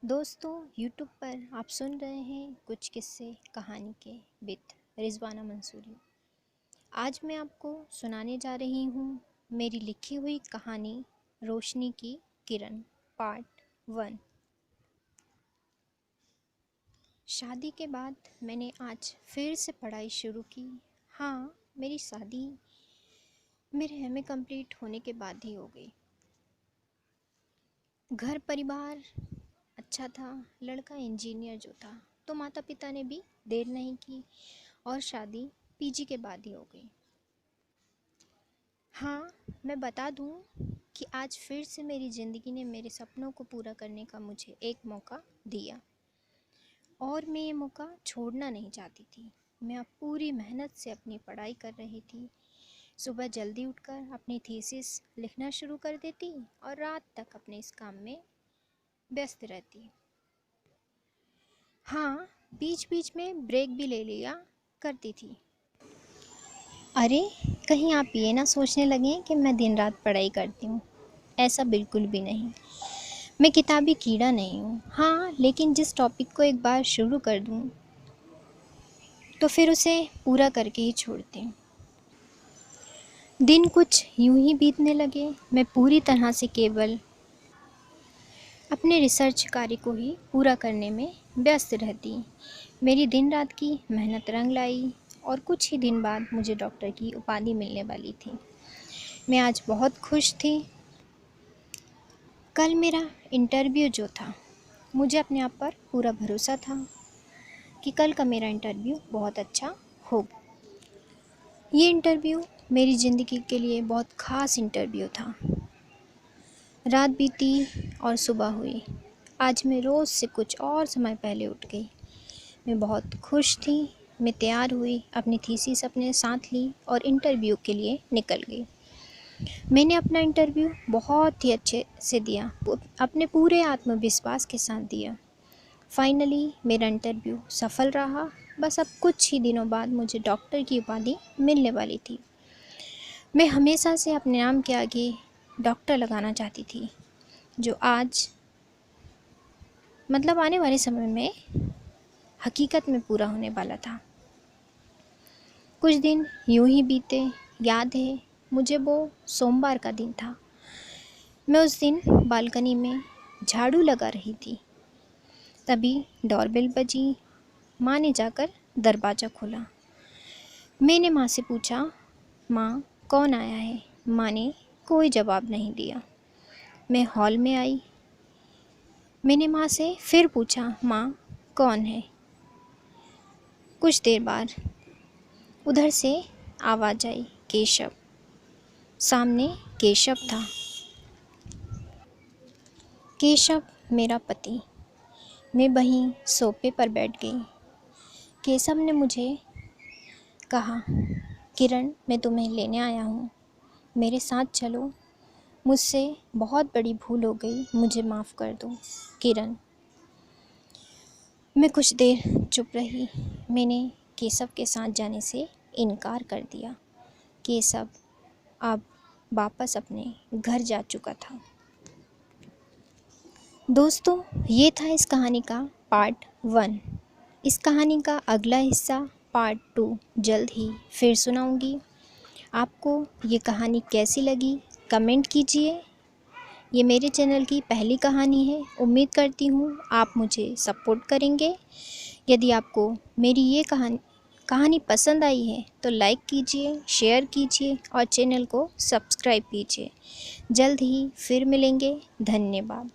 दोस्तों यूट्यूब पर आप सुन रहे हैं कुछ किस्से कहानी के विद रिजवाना मंसूरी। आज मैं आपको सुनाने जा रही हूँ मेरी लिखी हुई कहानी रोशनी की किरण पार्ट 1। शादी के बाद मैंने आज फिर से पढ़ाई शुरू की। हाँ, मेरी शादी मेरे एमए कंप्लीट होने के बाद ही हो गई। घर परिवार अच्छा था, लड़का इंजीनियर जो था, तो माता पिता ने भी देर नहीं की और शादी पीजी के बाद ही हो गई। हाँ, मैं बता दूँ कि आज फिर से मेरी ज़िंदगी ने मेरे सपनों को पूरा करने का मुझे एक मौका दिया और मैं ये मौका छोड़ना नहीं चाहती थी। मैं अब पूरी मेहनत से अपनी पढ़ाई कर रही थी। सुबह जल्दी उठकर अपनी थीसिस लिखना शुरू कर देती और रात तक अपने इस काम में व्यस्त रहती। हाँ, बीच बीच में ब्रेक भी ले लिया करती थी। अरे, कहीं आप ये ना सोचने लगें कि मैं दिन रात पढ़ाई करती हूँ। ऐसा बिल्कुल भी नहीं। मैं किताबी कीड़ा नहीं हूँ। हाँ, लेकिन जिस टॉपिक को एक बार शुरू कर दूँ तो फिर उसे पूरा करके ही छोड़ती हूँ। दिन कुछ यूं ही बीतने लगे। मैं पूरी तरह से केवल अपने रिसर्च कार्य को ही पूरा करने में व्यस्त रहती। मेरी दिन रात की मेहनत रंग लाई और कुछ ही दिन बाद मुझे डॉक्टर की उपाधि मिलने वाली थी। मैं आज बहुत खुश थी। कल मेरा इंटरव्यू जो था, मुझे अपने आप पर पूरा भरोसा था कि कल का मेरा इंटरव्यू बहुत अच्छा होगा। ये इंटरव्यू मेरी ज़िंदगी के लिए बहुत ख़ास इंटरव्यू था। रात बीती और सुबह हुई। आज मैं रोज़ से कुछ और समय पहले उठ गई। मैं बहुत खुश थी। मैं तैयार हुई, अपनी थीसिस अपने साथ ली और इंटरव्यू के लिए निकल गई। मैंने अपना इंटरव्यू बहुत ही अच्छे से दिया, अपने पूरे आत्मविश्वास के साथ दिया। फाइनली मेरा इंटरव्यू सफल रहा। बस अब कुछ ही दिनों बाद मुझे डॉक्टर की उपाधि मिलने वाली थी। मैं हमेशा से अपने नाम के आगे डॉक्टर लगाना चाहती थी, जो आज आने वाले समय में हकीकत में पूरा होने वाला था। कुछ दिन यूं ही बीते। याद है मुझे, वो सोमवार का दिन था। मैं उस दिन बालकनी में झाड़ू लगा रही थी। तभी डोरबेल बजी। माँ ने जाकर दरवाज़ा खोला। मैंने माँ से पूछा, माँ कौन आया है? माँ ने कोई जवाब नहीं दिया। मैं हॉल में आई। मैंने माँ से फिर पूछा, माँ कौन है? कुछ देर बाद उधर से आवाज़ आई, केशव। सामने केशव था। केशव मेरा पति। मैं वहीं सोफे पर बैठ गई। केशव ने मुझे कहा, किरण मैं तुम्हें लेने आया हूँ, मेरे साथ चलो। मुझसे बहुत बड़ी भूल हो गई, मुझे माफ़ कर दो किरण। मैं कुछ देर चुप रही। मैंने केशव के साथ जाने से इनकार कर दिया। केशव अब वापस अपने घर जा चुका था। दोस्तों, ये था इस कहानी का पार्ट 1। इस कहानी का अगला हिस्सा पार्ट 2 जल्द ही फिर सुनाऊंगी। आपको ये कहानी कैसी लगी कमेंट कीजिए। ये मेरे चैनल की पहली कहानी है। उम्मीद करती हूँ आप मुझे सपोर्ट करेंगे। यदि आपको मेरी ये कहानी पसंद आई है तो लाइक कीजिए, शेयर कीजिए और चैनल को सब्सक्राइब कीजिए। जल्द ही फिर मिलेंगे। धन्यवाद।